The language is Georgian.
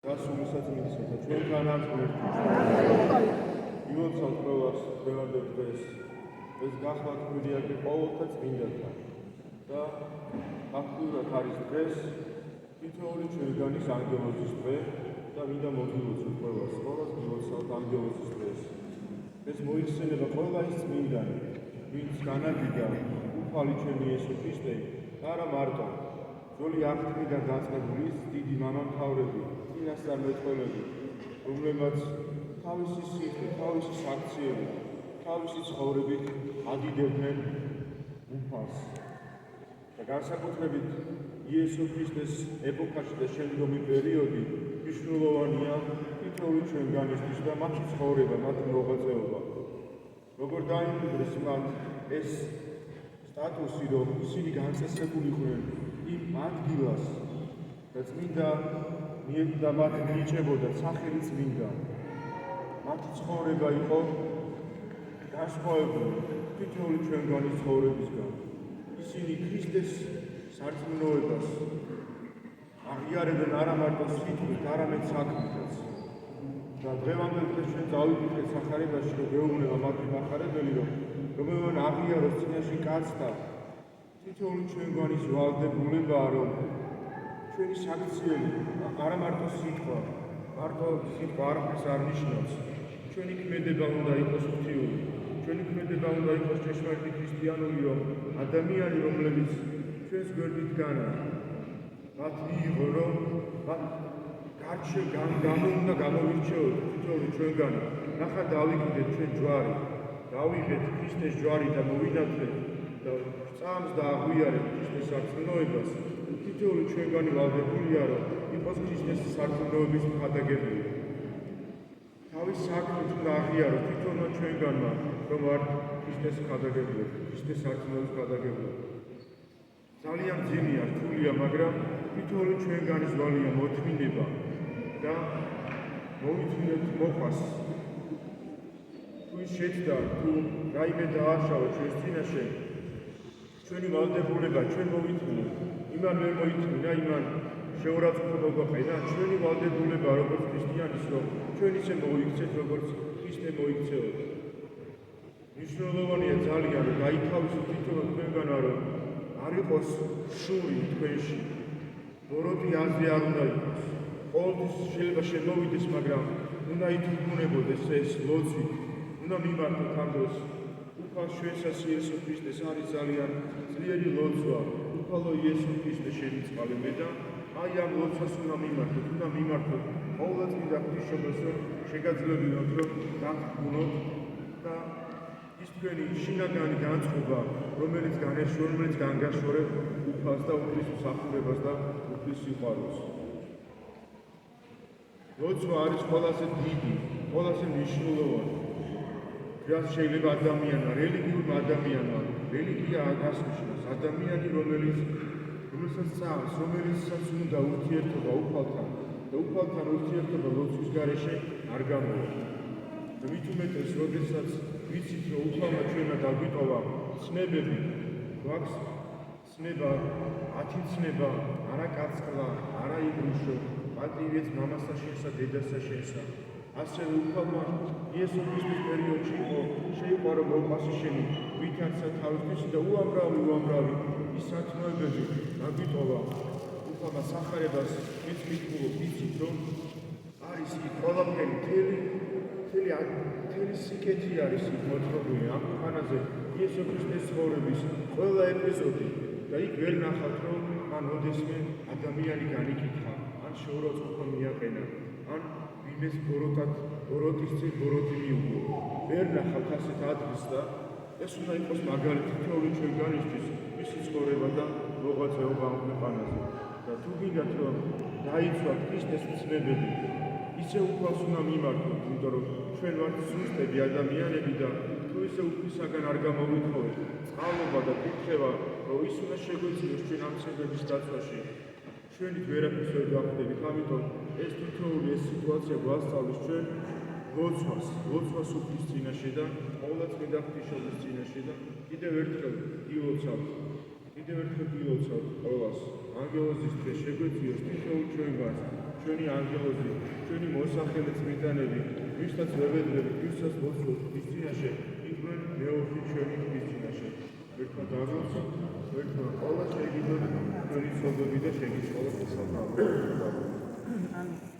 გასულსაც მისცა ჩვენთანაც ერთად. ილოცავთ ყველას დღევანდელ დღეს. ეს გახლავთ მიდიაკი ყოველთა წმინდათან. და აქტიურად არის დღეს თითოეული ჩვენგანის ანგელოზის დღე და მინდა მოგილოცოთ ყველას. ყველას გილოცავთ ანგელოზის დღეს. ეს მოიხსენება ყველა ის წმინდანი, ვინც განაგიდა უფალი ჩვენი იესო ქრისტე და არა მარტო ძველი აღთქმიდან დაწყებული დიდი მამამთავრები, წინასწარმეტყველები, რომლებმაც თავისი სიტყვით, თავისი საქციებით, თავისი ცხოვრებით ადიდებდნენ უფალს. და განსაკუთრებით იესო ქრისტეს ეპოქაში და შემდგომი პერიოდი მნიშვნელოვანია თითოეული ჩვენგანისთვის და მათი ცხოვრება, მათი მოღვაწეობა. როგორ დაიმკვიდრეს მათ ეს სტატუსი, რომ ისინი განწესებულიყვნენ იმ ადგილას და წმინდა და მათ მიიჭებოდათ სახელი წმინდა. მათი ცხოვრება იყო განსხვავებული თითოეული ჩვენგანის ცხოვრებისგან. ისინი ქრისტეს სარწმუნოებას აღიარებენ არა მარტო სიტყვით, არამედ საქმითაც. და დღევანდელ დღეს ჩვენ წავიკითხეთ სახარებაში, რომ გვეუბნება მათი მახარებელი, რომელმან აღიაროს წინაში კაცთა თითოეული ჩვენგანის ვალდებულებაა, რომ ჩვენი საქციელი არა მარტო სიტყვა არაფერს არ ნიშნავს. ჩვენი ქმედება უნდა იყოს ღვთიური. ჩვენი ქმედება უნდა იყოს ჭეშმარიტი ქრისტიანული, რომ ადამიანი, რომლებიც ჩვენს გვერდითგანა მათ მიიღო, რომ მათ უნდა გამოვირჩეოთ თითოეული ჩვენგანი. ნახა დავიკიდეთ ჩვენ ჯვარი, დავიღეთ ქრისტეს ჯვარი და მოვინათლეთ და წამს და აღვიარეთ ქრისტეს სარწმუნოებას. თითოეული ჩვენგანი ვალდებულია, რომ იყოს ქრისტეს სარწმუნოების მხატაგებელი. თავის საქმით უნდა აღიაროს თითოეულმა ჩვენგანმა, რომ ვართ ქრისტეს მხატაგებლები, ქრისტეს სარწმუნოების მხატაგებლები. ძალიან მძიმეა, რთულია, მაგრამ თითოეული ჩვენგანის ვალია მოთმინება და მოვითმინოთ მოყვას. თუ ის შეცდა, თუ რაიმე დააშავა ჩვენს წინაშე, ჩვენი ვალდებულება, ჩვენ მოვითმინოთ. იმან ვერ მოითმინა, იმან შეურაცხყოფა გვაყენა, ჩვენი ვალდებულება როგორც ქრისტიანის, რომ ჩვენ ისე მოიქცეთ, როგორც ქრისტე მოიქცეოდა. მნიშვნელოვანია ძალიან, რომ გაითავისოთ თითოეულ ჩვენგანმა, რომ არ იყოს შური თქვენში, ბოროტი აზრი არ უნდა იყოს. ყოველთვის შეიძლება შემოვიდეს, მაგრამ უნდა ითურმუნებოდეს ეს ლოცვით, უნდა მიმართოთ ამ დროს. უფალს ჩვენსას იესო ქრისტეს არის ძალიან ძლიერი ლოცვა. უფალო იესო ქრისტე შემიწყალე მე და აი ამ ლოცვას უნდა მიმართოთ. ყოვლადწმინდა ღვთისმშობელს, რომ შეგაძლევინოთ, რომ დაგვრუნოთ და ის თქვენი შინაგანი განწყობა, რომელიც განგაშორებ უფალს და უფლის მსახურებას და უფლის სიყვარულს. ლოცვა არის ყველაზე დიდი, ყველაზე მნიშვნელოვანი. რაც შეიძლება ადამიანმა, რელიგიურმა ადამიანმა, რელიგია აღასრულოს ადამიანი, რომელსაც წამს, რომელსაც უნდა ურთიერთობა უფალთან და უფალთან ურთიერთობა ლოცვის გარეშე არ გამოვა. და მით უმეტეს, როდესაც ვიცით, რომ უფალმა ჩვენმა დაგვიტოვა ცნებები, გვაქვს ცნება, 10 ცნება, არა კაცკლა, არა იბრუშო, პატივიც მამასა შენსა, დედასა შენსა. ასევე უფალმა იესო ქრისტეს პერიოდში შეიყვარო მოყვასი შენი, ვითარცა თავისთვის და უამრავი ის სათნოებები დაგვიტოვა. უფალმა სახარებას მითქულო, ვიცით, რომ არის იქ ყველაფერი, მთელი სიკეთი არის იქ მოთხრობილი ამ ხანაზე იესო ქრისტეს ცხოვრების ყველა ეპიზოდი და იქ ვერ ნახავთ, რომ მან ოდესმე ადამიანი განიკითხა, ან შეურაცხყოფა მიაყენა, ან ვინმეს ბოროტის წინ ბოროტი მიუღო. ვერ ნახავთ ასეთ ადგილს და ეს უნდა იყოს მაგალითი თითოეული ჩვენგანისთვის მისი ცხოვრება და მოღვაწეობა ამ ქვეყანაზე. და თუ გინდათ, რომ დაიცვათ ქრისტეს ცნებები, ისე უფალს უნდა მიმართოთ, იმიტომ რომ ჩვენ ვართ ზუსტები ადამიანები და თუ ისე უფლისაგან არ გამოვითხოვეთ წყალობა და კითხება, რომ ის უნდა შეგვეციოს ჩვენ ამ ცნებების დაცვაში, ჩვენით ვერაფერს ვერ გავხდებით. ამიტომ ეს თითოეული ეს სიტუაცია გვასწავლის ჩვენ ლოცვას უფლის წინაშე და ყოვლადწმინდა ღვთისმშობლის წინაშე და კიდევ ერთხელ გილოცავთ ყველას ანგელოზის დღე შეგვეციოს თითოეულ ჩვენგანს ჩვენი ანგელოზი, ჩვენი მოსახელე წმინდანები, ვისაც ვებედნებით, ვისაც მოსვოთ ის წინაშე, იყვნენ მეოხი ჩვენი ხის წინაშე. ერთმა დაგავსოთ, ერთმა ყველა შეგიძლიათ ჩვენი ცოდვები და შეგიცვალოთ ეს საფრთხე.